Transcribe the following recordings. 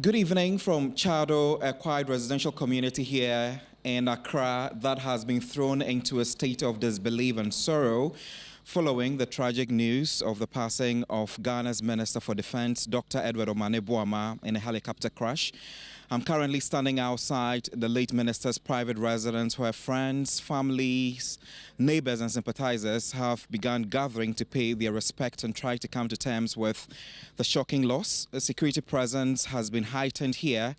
Good evening from Chado, a quiet residential community here in Accra that has been thrown into a state of disbelief and sorrow following the tragic news of the passing of Ghana's Minister for Defense, Dr. Omane Boamah, in a helicopter crash. I'm currently standing outside the late minister's private residence where friends, families, neighbors and sympathizers have begun gathering to pay their respect and try to come to terms with the shocking loss. The security presence has been heightened here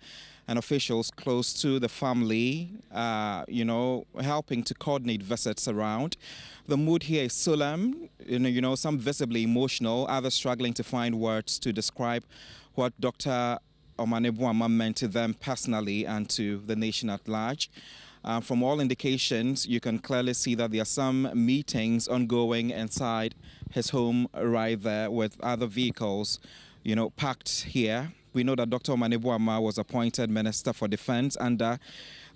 and officials close to the family, helping to coordinate visits around. The mood here is solemn, some visibly emotional, others struggling to find words to describe what Dr. Omane Boamah meant to them personally and to the nation at large. From all indications, you can clearly see that there are some meetings ongoing inside his home right there with other vehicles, parked here. We know that Dr. Omane Boamah was appointed Minister for Defense under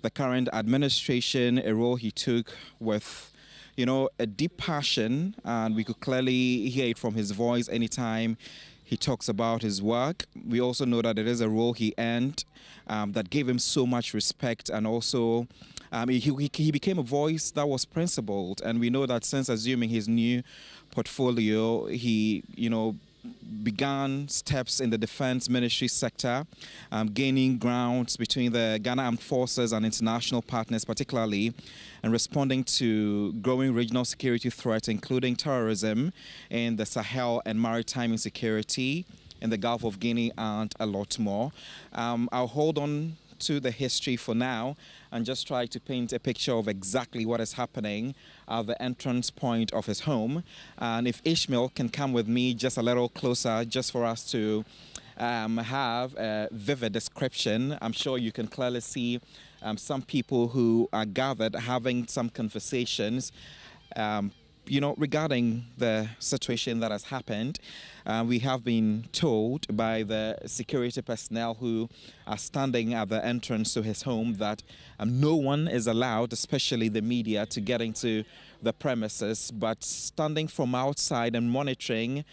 the current administration, a role he took with a deep passion, and we could clearly hear it from his voice anytime he talks about his work. We also know that it is a role he earned that gave him so much respect, and also he became a voice that was principled. And we know that since assuming his new portfolio, he, began steps in the defense ministry sector, gaining grounds between the Ghana Armed Forces and international partners particularly, and responding to growing regional security threats, including terrorism in the Sahel and maritime insecurity in the Gulf of Guinea, and a lot more. I'll hold on to the history for now and just try to paint a picture of exactly what is happening at the entrance point of his home. And if Ishmael can come with me just a little closer, just for us to have a vivid description. I'm sure you can clearly see some people who are gathered having some conversations regarding the situation that has happened. We have been told by the security personnel who are standing at the entrance to his home that no one is allowed, especially the media, to get into the premises, but standing from outside and monitoring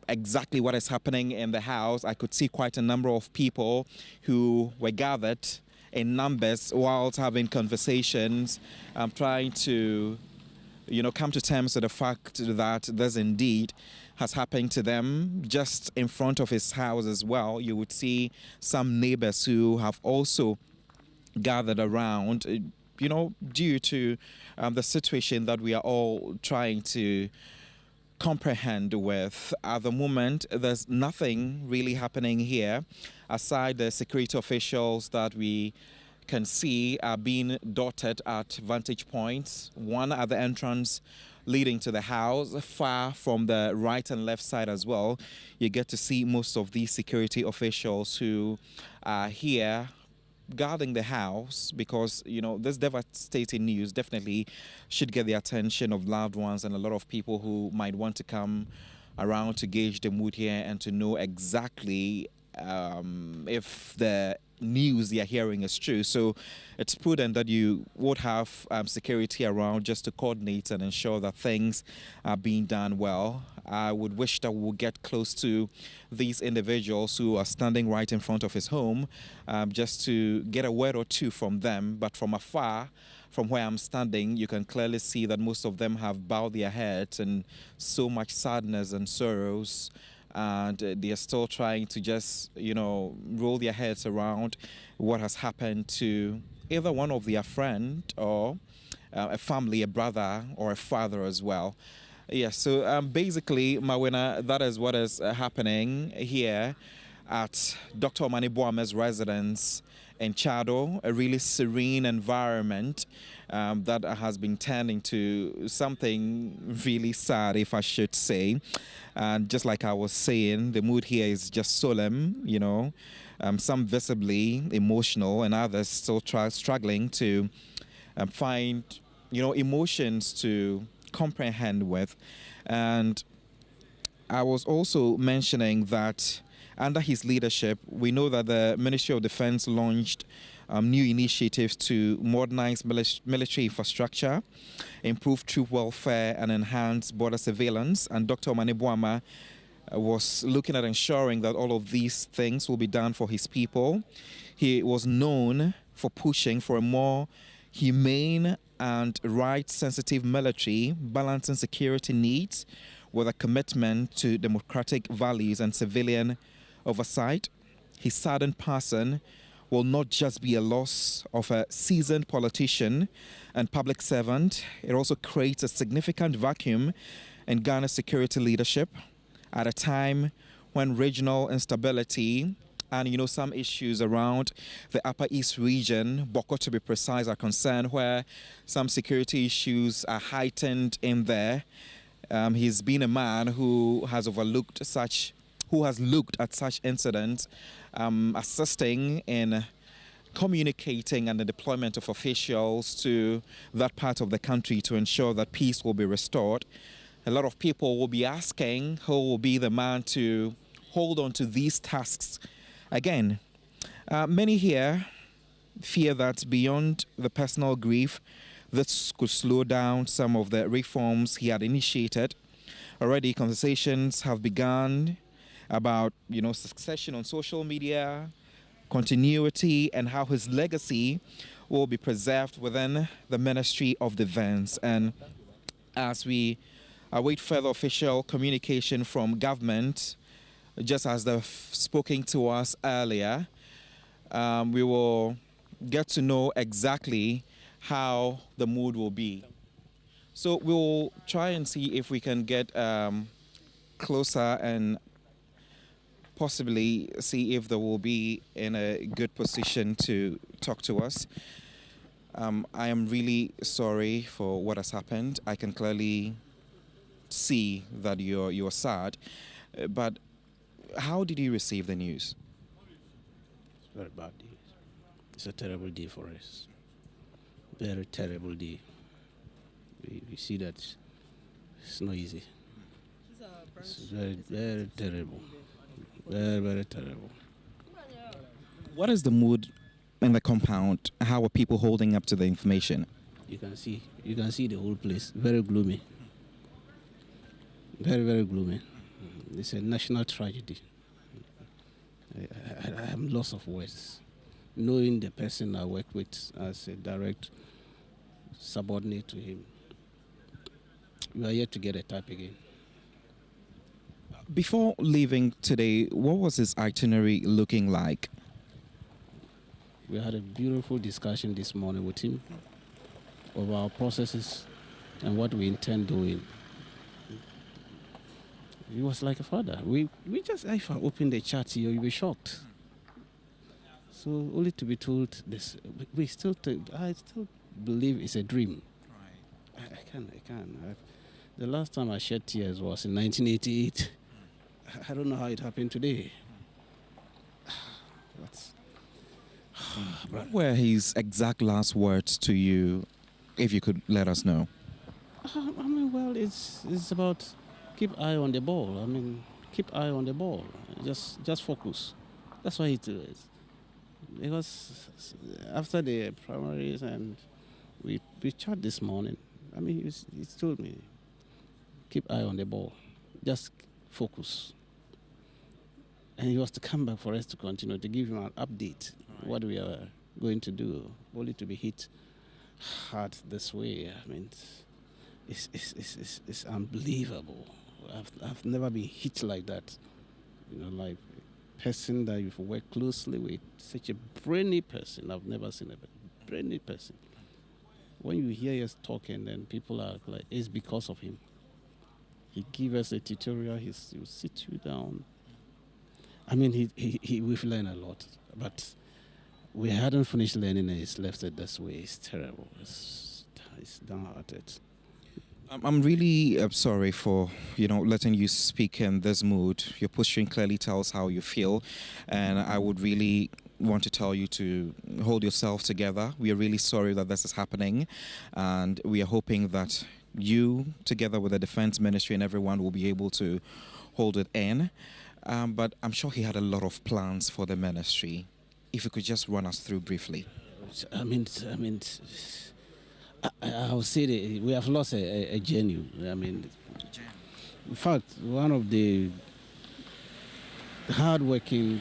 exactly what is happening in the house. I could see quite a number of people who were gathered in numbers whilst having conversations, trying to come to terms with the fact that this indeed has happened to them. Just in front of his house as well, you would see some neighbors who have also gathered around, due to the situation that we are all trying to comprehend with. At the moment, there's nothing really happening here aside the security officials that we can see are being dotted at vantage points, one at the entrance leading to the house, far from the right and left side as well. You get to see most of these security officials who are here guarding the house, because this devastating news definitely should get the attention of loved ones and a lot of people who might want to come around to gauge the mood here and to know exactly if the news they are hearing is true. So it's prudent that you would have security around just to coordinate and ensure that things are being done well. I would wish that we would get close to these individuals who are standing right in front of his home, just to get a word or two from them. But from afar, from where I'm standing, you can clearly see that most of them have bowed their heads and so much sadness and sorrows. And they are still trying to just, roll their heads around what has happened to either one of their friend or a family, a brother or a father as well. Yeah, so basically, Mawina, that is what is happening here at Dr. Omane Boamah's residence in Chado, a really serene environment that has been turned into something really sad, if I should say. And just like I was saying, the mood here is just solemn, some visibly emotional and others still struggling to find, emotions to comprehend with. And I was also mentioning that under his leadership, we know that the Ministry of Defense launched new initiatives to modernize military infrastructure, improve troop welfare, and enhance border surveillance. And Dr. Omane Boamah was looking at ensuring that all of these things will be done for his people. He was known for pushing for a more humane and right-sensitive military, balancing security needs with a commitment to democratic values and civilian oversight. His sudden passing will not just be a loss of a seasoned politician and public servant, it also creates a significant vacuum in Ghana's security leadership at a time when regional instability and some issues around the Upper East region, Boko to be precise, are concerned, where some security issues are heightened in there. He's been a man who has looked at such incidents, assisting in communicating and the deployment of officials to that part of the country to ensure that peace will be restored. A lot of people will be asking who will be the man to hold on to these tasks. Again, many here fear that beyond the personal grief, this could slow down some of the reforms he had initiated. Already, conversations have begun about, succession on social media, continuity, and how his legacy will be preserved within the Ministry of Defense. And as we await further official communication from government, just as they've spoken to us earlier, we will get to know exactly how the mood will be. So we'll try and see if we can get closer and possibly see if they will be in a good position to talk to us. I am really sorry for what has happened. I can clearly see that you're sad, but how did you receive the news? It's a very bad day. It's a terrible day for us. Very terrible day. We see that it's not easy. It's very, very terrible. Very, very terrible. What is the mood in the compound? How are people holding up to the information? You can see the whole place. Very gloomy. Very, very gloomy. It's a national tragedy. I am lost of words. Knowing the person I work with as a direct subordinate to him, we are yet to get a type again. Before leaving today, what was his itinerary looking like? We had a beautiful discussion this morning with him of our processes and what we intend doing. He was like a father. We just, if I open the chat here, you'll be shocked. So only to be told this, I still believe it's a dream. Right. I can't. The last time I shed tears was in 1988. I don't know how it happened today. What were his exact last words to you, if you could let us know? It's about keep eye on the ball. Keep eye on the ball. Just focus. That's why he did it. Because after the primaries and we chat this morning, he told me, keep eye on the ball. Just focus. And he was to come back for us to continue, to give him an update, right, what we are going to do, only to be hit hard this way. It's unbelievable. I've never been hit like that. Like a person that you've worked closely with, such a brainy person. I've never seen a brainy person. When you hear us talking, then people are like, it's because of him. He gives us a tutorial, he'll sit you down. We've learned a lot, but we hadn't finished learning and he's left it this way. It's terrible. It's downhearted. I'm really sorry for, letting you speak in this mood. Your posture clearly tells how you feel, and I would really want to tell you to hold yourself together. We are really sorry that this is happening, and we are hoping that you, together with the Defense Ministry and everyone, will be able to hold it in. But I'm sure he had a lot of plans for the ministry. If you could just run us through briefly. I would say that we have lost a genuine. In fact, one of the hardworking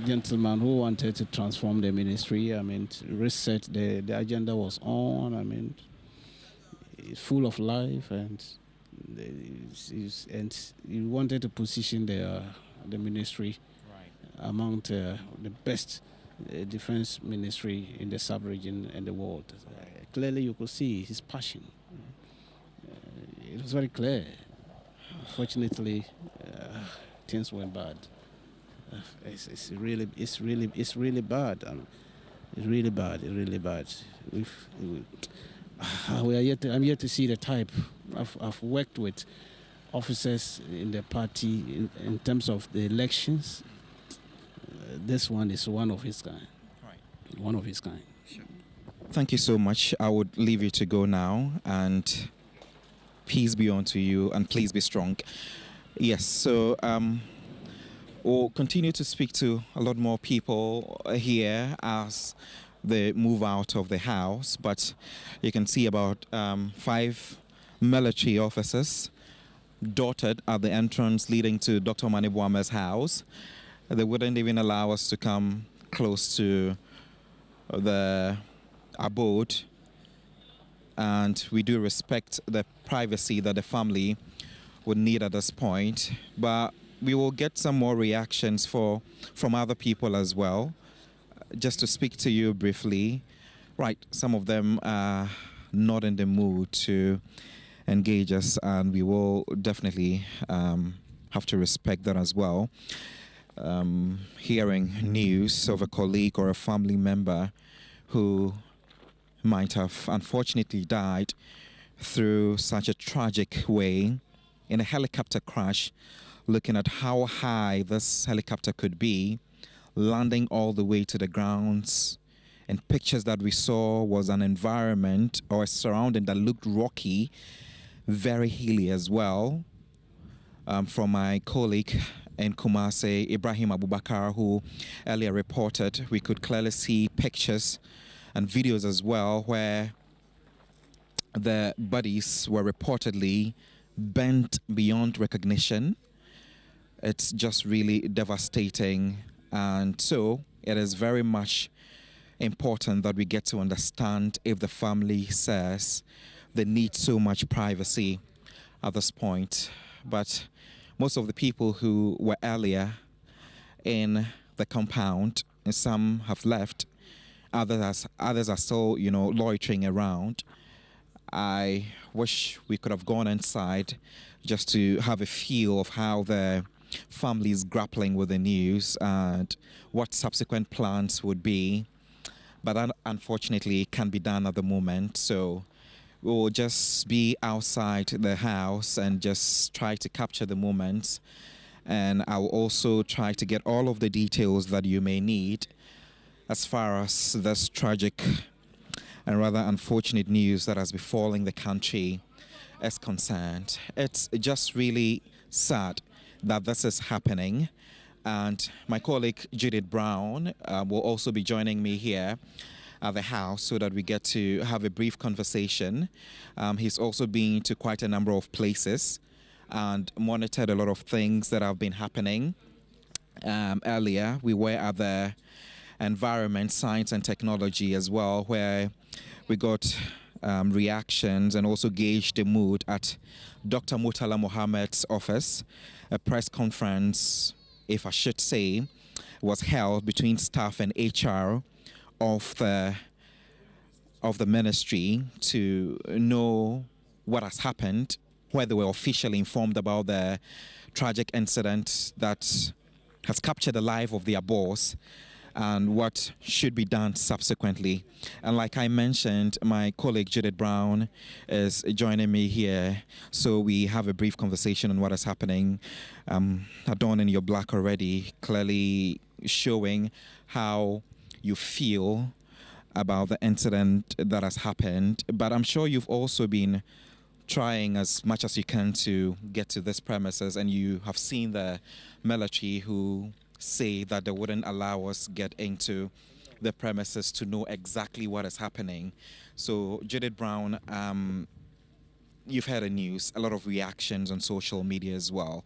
gentleman who wanted to transform the ministry. I mean, to reset the agenda was on. I mean, he's full of life, and he wanted to position the ministry among the best defense ministry in the sub-region and the world. Clearly, you could see his passion. It was very clear. Unfortunately, things went bad. It's really bad. It's really bad. It's really bad. I'm yet to see the type. I've worked with officers in the party in terms of the elections. This one is one of his kind. Right. One of his kind. Sure. Thank you so much. I would leave you to go now, and peace be unto you, and please be strong. Yes, so we'll continue to speak to a lot more people here as they move out of the house, but you can see about 5 military officers dotted at the entrance leading to Dr. Omane Boamah's house. They wouldn't even allow us to come close to the abode, and we do respect the privacy that the family would need at this point, but we will get some more reactions from other people as well. Just to speak to you briefly, right, some of them are not in the mood to engage us, and we will definitely have to respect that as well. Hearing news of a colleague or a family member who might have unfortunately died through such a tragic way in a helicopter crash, looking at how high this helicopter could be, landing all the way to the grounds. And pictures that we saw was an environment or a surrounding that looked rocky, very hilly as well. From my colleague in Kumasi, Ibrahim Abubakar, who earlier reported, we could clearly see pictures and videos as well where the bodies were reportedly bent beyond recognition. It's just really devastating, and so it is very much important that we get to understand if the family says they need so much privacy at this point. But most of the people who were earlier in the compound, and some have left, others are still, loitering around. I wish we could have gone inside just to have a feel of how the family is grappling with the news and what subsequent plans would be. But that unfortunately can't be done at the moment. So we'll just be outside the house and just try to capture the moments. And I'll also try to get all of the details that you may need as far as this tragic and rather unfortunate news that has befallen the country is concerned. It's just really sad that this is happening. And my colleague Judith Brown will also be joining me here at the house so that we get to have a brief conversation. He's also been to quite a number of places and monitored a lot of things that have been happening. Earlier, we were at the Environment, Science and Technology as well, where we got reactions and also gauged the mood at Dr. Murtala Mohammed's office. A press conference, if I should say, was held between staff and HR of the ministry to know what has happened, where they were officially informed about the tragic incident that has captured the life of their boss and what should be done subsequently. And like I mentioned, my colleague Judith Brown is joining me here, so we have a brief conversation on what is happening. Adorning your black already, clearly showing how you feel about the incident that has happened. But I'm sure you've also been trying as much as you can to get to this premises, and you have seen the military who say that they wouldn't allow us get into the premises to know exactly what is happening. So Judith Brown, you've heard the news, a lot of reactions on social media as well.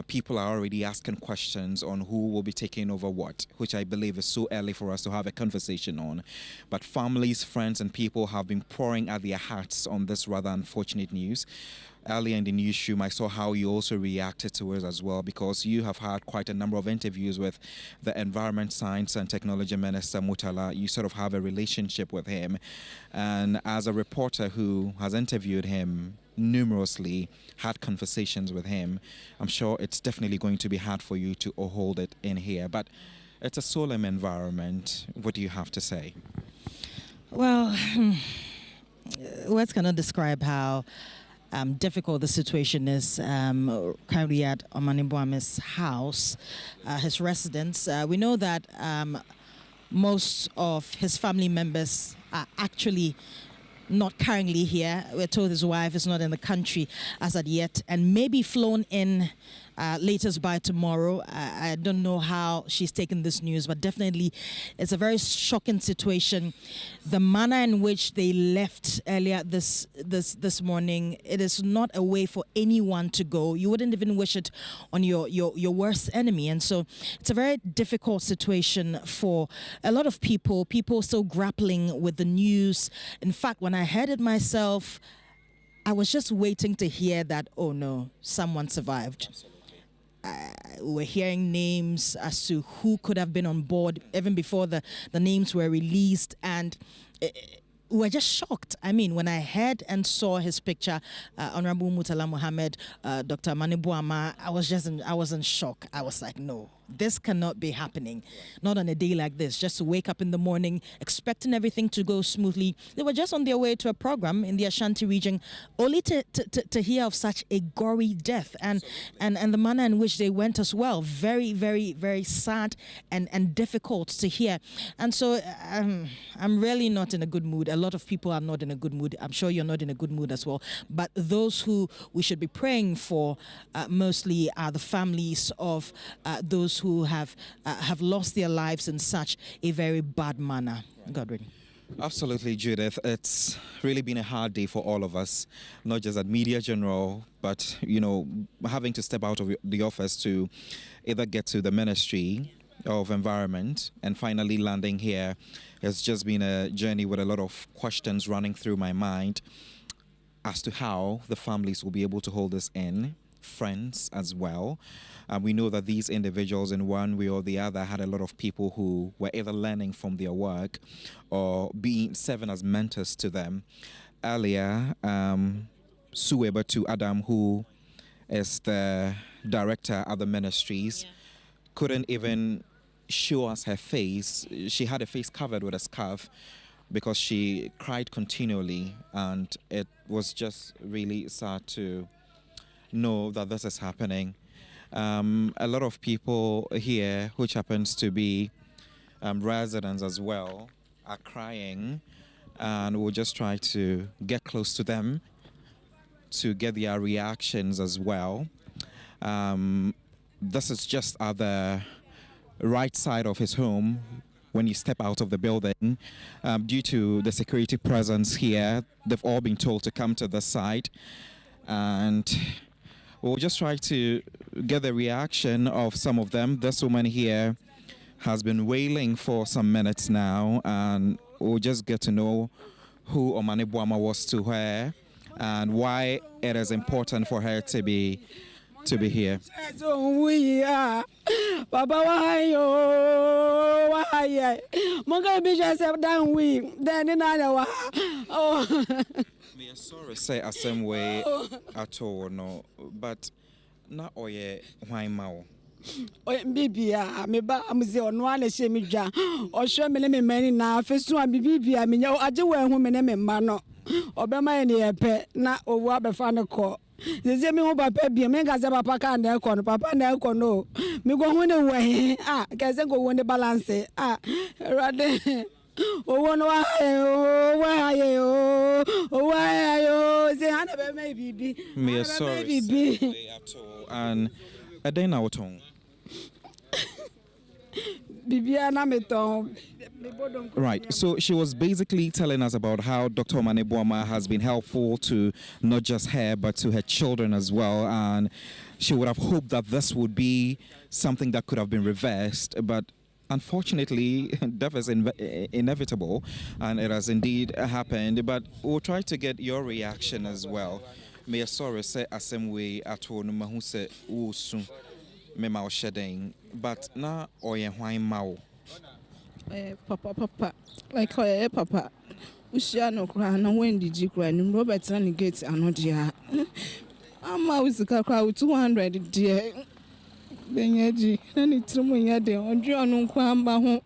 people are already asking questions on who will be taking over what, which I believe is so early for us to have a conversation on. But families, friends, and people have been pouring out their hearts on this rather unfortunate news. Earlier in the newsroom, I saw how you also reacted to it as well, because you have had quite a number of interviews with the Environment, Science and Technology Minister, Mutala. You sort of have a relationship with him. And as a reporter who has interviewed him numerously, had conversations with him, I'm sure it's definitely going to be hard for you to hold it in here. But it's a solemn environment. What do you have to say? Well, words cannot describe how difficult the situation is currently at Omane Boamah's house, his residence. We know that most of his family members are actually not currently here. We're told his wife is not in the country as of yet and may be flown in latest by tomorrow. I don't know how she's taken this news, but definitely it's a very shocking situation. The manner in which they left earlier this morning, it is not a way for anyone to go. You wouldn't even wish it on your worst enemy. And so it's a very difficult situation for a lot of people still grappling with the news. In fact, when I heard it myself, I was just waiting to hear that, oh no, someone survived. We're hearing names as to who could have been on board even before the names were released, and we're just shocked. I mean, when I heard and saw his picture, Honorable Murtala Mohammed, Dr. Omane Boamah, I was in shock. I was like, no, this cannot be happening. Not on a day like this, just to wake up in the morning, expecting everything to go smoothly. They were just on their way to a program in the Ashanti region, only to hear of such a gory death, and the manner in which they went as well. Very, very, very sad and difficult to hear. And so I'm really not in a good mood. A lot of people are not in a good mood. I'm sure you're not in a good mood as well. But those who we should be praying for mostly are the families of those who have lost their lives in such a very bad manner. Godwin. Absolutely, Judith. It's really been a hard day for all of us, not just at Media General, but, you know, having to step out of the office to either get to the Ministry of Environment and finally landing here. It's just been a journey with a lot of questions running through my mind as to how the families will be able to hold this in, friends as well. We know that these individuals in one way or the other had a lot of people who were either learning from their work or being serving as mentors to them. Earlier, Suweba to Adam, who is the director at the ministries, couldn't even show us her face. She had her face covered with a scarf because she cried continually, and it was just really sad to know that this is happening. A lot of people here, which happens to be residents as well, are crying, and we'll just try to get close to them to get their reactions as well. This is just at the right side of his home when you step out of the building. Due to the security presence here, they've all been told to come to the side, and we'll just try to get the reaction of some of them. This woman here has been wailing for some minutes now, and we'll just get to know who Omane Boamah was to her and why it is important for her to be here. Papa, why Monga be just down we then in Iowa. Oh, me sorry say a same way at all, no, but not oye why mau. Oh, baby, me ba amze on one shemija or show me many now. First one, baby, I mean, I do wear women and mano. Obama any a pet, not over a fan of call. The same over baby, make us a papa and their corner, papa and their corner. Me go one away. Can go when the balance. Rather. Oh, one why are you? Say, I never maybe. Me sorry say at all, and I don't know what. bibia na meton. Right. So she was basically telling us about how Dr. Omane Boamah has been helpful to not just her, but to her children as well. And she would have hoped that this would be something that could have been reversed. But unfortunately, death is inevitable, and it has indeed happened. But we'll try to get your reaction as well. May sorry say asem way at one mahu se usu me ma shedding, but na oye hwan mao. Papa, like papa. Ushia no cry, no when did you cry? Robert and gates are not here. I'm always a crowd 200, dear. Benyaji, and it's someone yet there, or John on Quamba home,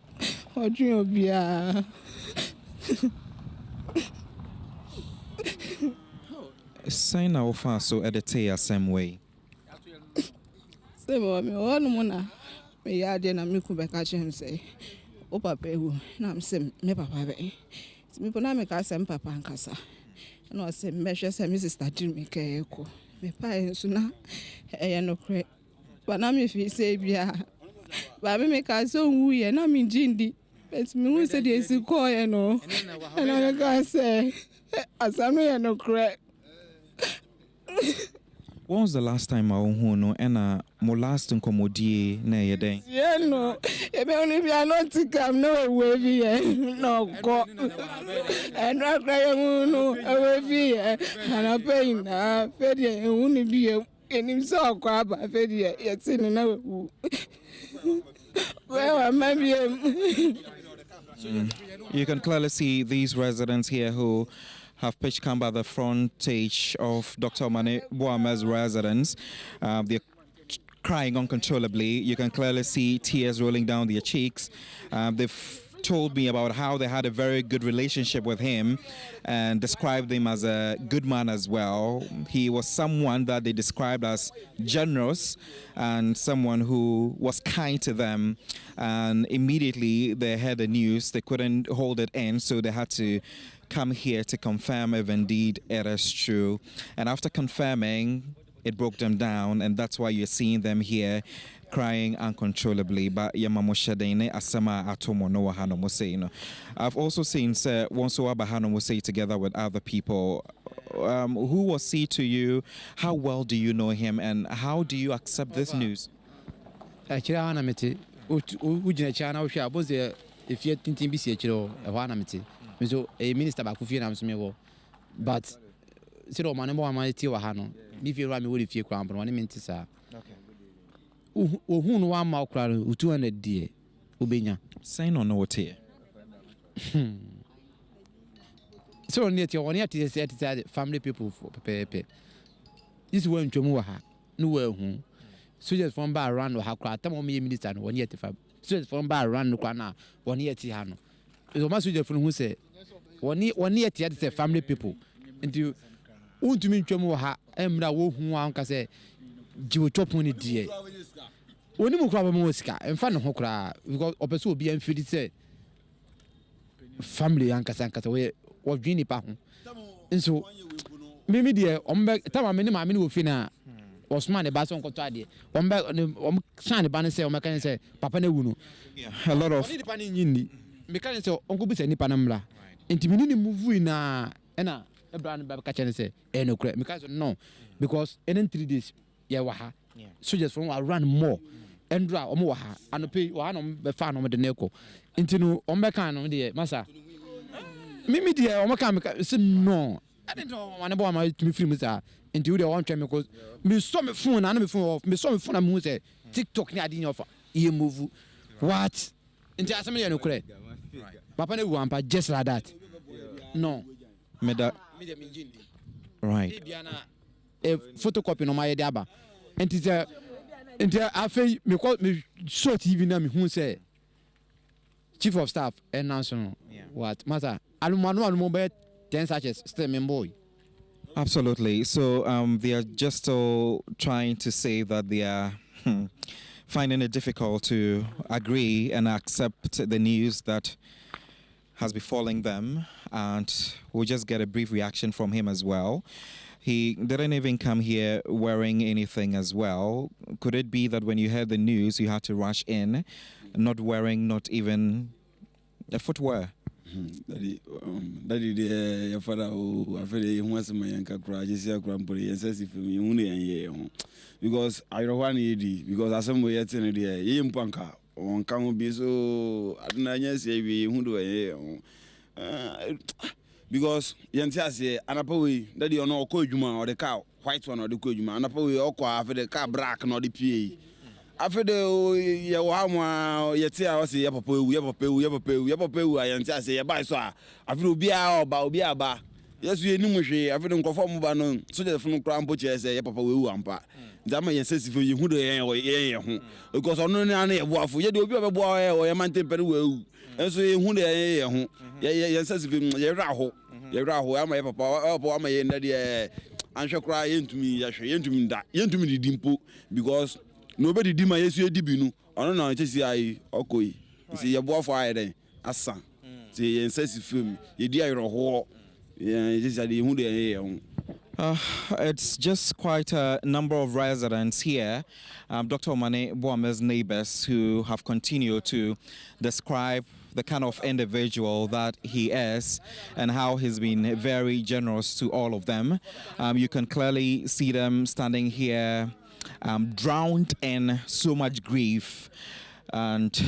or Giobia. Sign our fast so edit the same way. Say, one mona, may I then and me come back at him say. O papa who na am say me papa be me pona me ka sem papa nkasa na o say me hwe say me sister dream me ka eko me pa enso na e no kre ba na me fi say bia ba me ka so wu ye na me jindi but me hu say dey si ko ye no na me ka say asam ye no kre. When was the last time I no and mo last nkomodie na ye den? Yeah, no. If only if you not to come, no way, no go. And not crying, no way, and I pay na Fedia, and wouldn't be any so crab. I fed yet in another. Well, I might be. You can clearly see these residents here who have pitched camp at the frontage of Dr. Omane Boamah's residence. They're crying uncontrollably. You can clearly see tears rolling down their cheeks. They've told me about how they had a very good relationship with him and described him as a good man as well. He was someone that they described as generous and someone who was kind to them. And immediately they heard the news, they couldn't hold it in, so they had to come here to confirm if indeed it is true. And after confirming, it broke them down, and that's why you're seeing them here crying uncontrollably. But Yamamoshadene Asama Atomo Noah Hanomose. I've also seen Wonso Abahanomose together with other people. Who was he to you? How well do you know him, and how do you accept this news? If you think so a minister back with you, but say Omane Boamah ti wa ha no if you run me with fie kram one minute sir who no one mouth kra 200 die obenya say no what here so near to one at family people for pepe this one twamu wa ha no wa hu so just from bar around ha kra tam o me minister no one yet fa so just from bar around no kwa na one yet ha no so ma so just from who say one yet the family people into won't mean to ha emra wo hu anka say jiwo chopo ni die oni mu kra ba mo sika emfa no ho kra because opeso obi an fidi say family anka sanka we dwini pa ho nso me die ombe tama me ni ma me ni wo fi na Osman ba so nkoto ade ombe shine ba ne say omeka say papa na wu no a lot of oni pa ni nyini me kan say onko bi say ni pa na mla ntimi ni move na na Abraham Baba catching say, no, because no, because in 3 days, yeah, so just from I run more and draw or more and pay one on the fan on the Neko into no on Becan on the Massa. Mimi, dear, or Macam, no, I didn't know one about my films are into the one time because me saw me phone and me phone of me saw me phone and move TikTok, I didn't offer you move what into assembly no credit. Papa, no one, but just like that. No. Right. A photocopy no my daba. And it's I feel me call me short TV na me who say chief of staff and national what matter alumano mobile 10 sachets still boy. Absolutely. So they are just trying to say that they are finding it difficult to agree and accept the news that has befallen them, and we'll just get a brief reaction from him as well. He didn't even come here wearing anything as well. Could it be that when you heard the news, you had to rush in not wearing not even a footwear. Daddy, your father, I feel he wants my yanka cry, just your grandpa, and says if you only a year. Because I don't want it, because as some way at any day, Yim Panka, on come be so, I don't know, say we who do a because Yantia say, Anapoe, Daddy or no Kojuma or the cow, white one or the Kojuma, Anapoe or after the car brack, not the PA. After the Yawama, Yatia was a Yapapo, I and say, by so I feel be our Baobia. Yes, we knew I feel conform Banon, so that from Crown Butcher say Papa Wampa. That may insist for you who the because on any waffle, you do a boy or a mountain peru. And so who the yes, Yeraho, I'm a papa, I'm a daddy. And shall cry into me, into me that, into me the dimple because. Nobody did my SU debut. I don't know. I just say, okay. See, your boy fire then. Asa. See, and says film. You dear a whore. Yeah, just a who they are. It's just quite a number of residents here, Dr. Omane Boamah's neighbors, who have continued to describe the kind of individual that he is and how he's been very generous to all of them. You can clearly see them standing here drowned in so much grief, and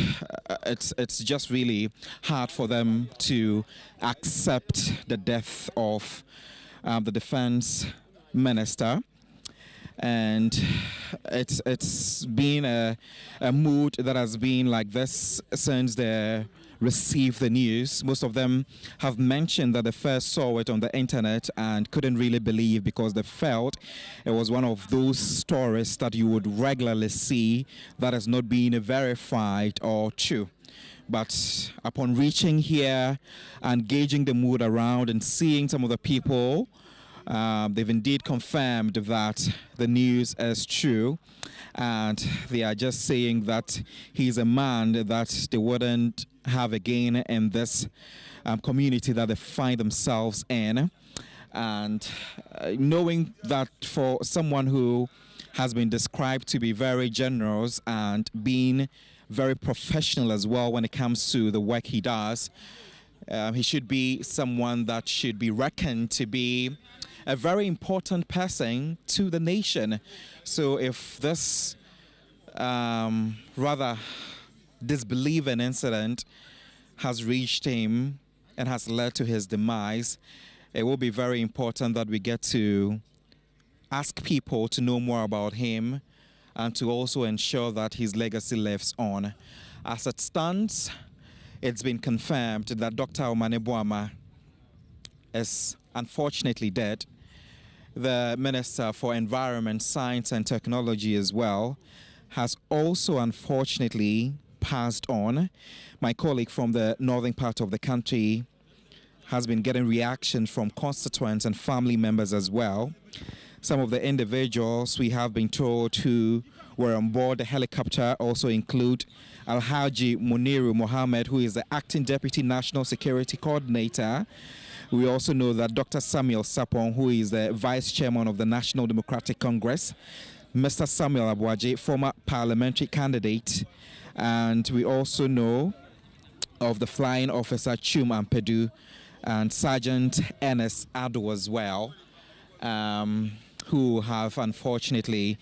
it's just really hard for them to accept the death of the defense minister. And it's been a mood that has been like this since they received the news. Most of them have mentioned that they first saw it on the internet and couldn't really believe, because they felt it was one of those stories that you would regularly see that has not been verified or true. But upon reaching here and gauging the mood around and seeing some of the people, they've indeed confirmed that the news is true, and they are just saying that he's a man that they wouldn't have again in this community that they find themselves in. And knowing that for someone who has been described to be very generous and being very professional as well when it comes to the work he does, he should be someone that should be reckoned to be a very important person to the nation. So if this rather disbelieving incident has reached him and has led to his demise, it will be very important that we get to ask people to know more about him and to also ensure that his legacy lives on. As it stands, it's been confirmed that Dr. Omane Boamah is unfortunately dead. The Minister for Environment, Science and Technology as well has also unfortunately passed on. My colleague from the northern part of the country has been getting reactions from constituents and family members as well. Some of the individuals we have been told who were on board the helicopter also include Alhaji Muniru Mohammed, who is the Acting Deputy National Security Coordinator. We also know that Dr. Samuel Sapon, who is the Vice Chairman of the National Democratic Congress, Mr. Samuel Abuaje, former parliamentary candidate, and we also know of the Flying Officer Chum Ampedu and Sergeant Ernest Ado as well, who have unfortunately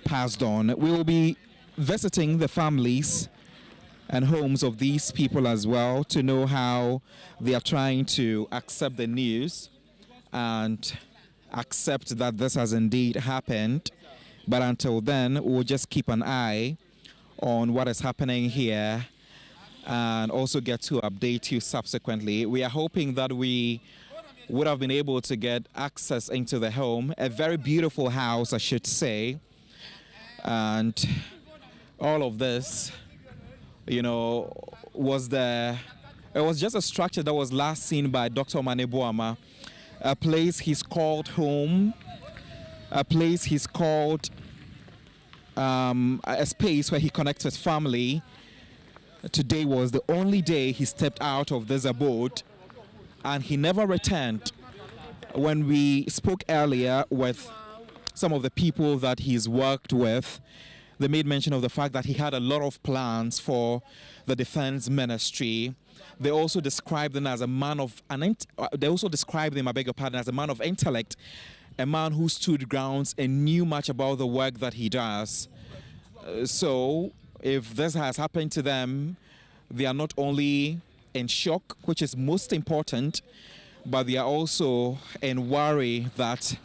passed on. We will be visiting the families and homes of these people as well to know how they are trying to accept the news and accept that this has indeed happened. But until then, we'll just keep an eye on what is happening here and also get to update you subsequently. We are hoping that we would have been able to get access into the home, a very beautiful house, I should say. And all of this, you know, it was just a structure that was last seen by Dr. Omane Boamah, a place he's called home, a place he's called a space where he connects with family. Today was the only day he stepped out of this abode, and he never returned. When we spoke earlier with some of the people that he's worked with, they made mention of the fact that he had a lot of plans for the defense ministry. They also described him as a man of they also described him, I beg your pardon, as a man of intellect, a man who stood grounds and knew much about the work that he does. So if this has happened to them, they are not only in shock, which is most important, but they are also in worry that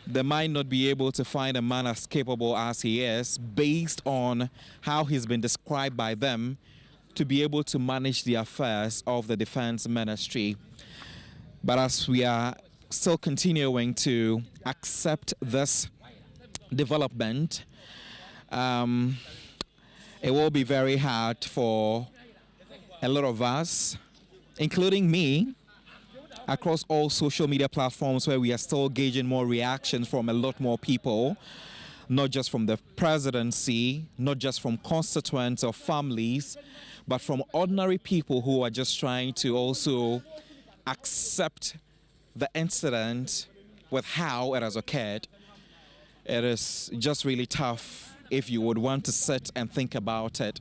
they might not be able to find a man as capable as he is, based on how he's been described by them, to be able to manage the affairs of the defense ministry. But as we are still continuing to accept this development, it will be very hard for a lot of us, including me, across all social media platforms, where we are still gauging more reactions from a lot more people, not just from the presidency, not just from constituents or families, but from ordinary people who are just trying to also accept the incident with how it has occurred. It is just really tough if you would want to sit and think about it.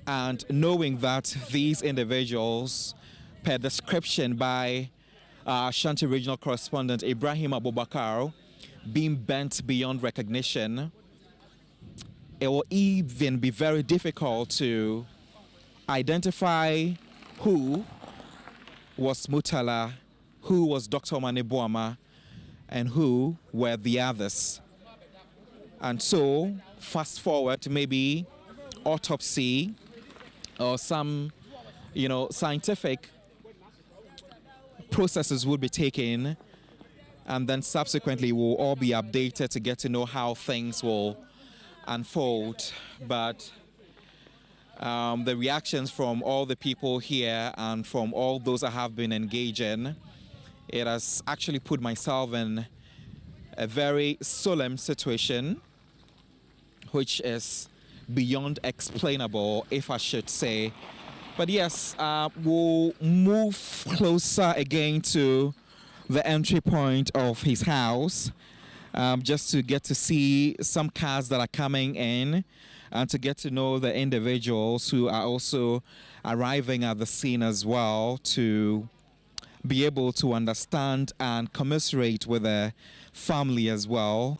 And knowing that these individuals, per description by Ashanti Regional Correspondent Ibrahim Abubakar, being bent beyond recognition, it will even be very difficult to identify who was Mutala, who was Dr. Omane Boamah, and who were the others. And so, fast forward to maybe autopsy or some, scientific processes will be taken, and then subsequently we'll all be updated to get to know how things will unfold. But the reactions from all the people here and from all those I have been engaging, it has actually put myself in a very solemn situation, which is beyond explainable, if I should say. But yes, we'll move closer again to the entry point of his house, just to get to see some cars that are coming in and to get to know the individuals who are also arriving at the scene as well, to be able to understand and commiserate with the family as well.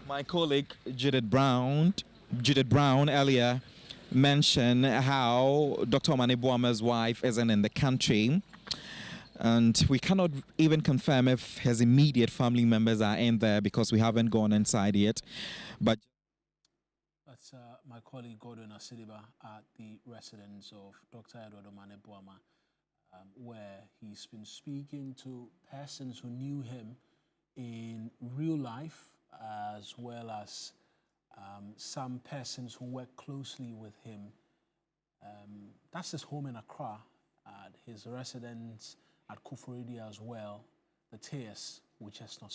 My colleague Judith Brown earlier mentioned how Dr. Omane Boamah's wife isn't in the country, and we cannot even confirm if his immediate family members are in there because we haven't gone inside yet. But that's my colleague Godwin Asediba at the residence of Dr. Omane Boamah, where he's been speaking to persons who knew him in real life, as well as some persons who work closely with him. That's his home in Accra, his residence at Koforidua as well, the tears, which has not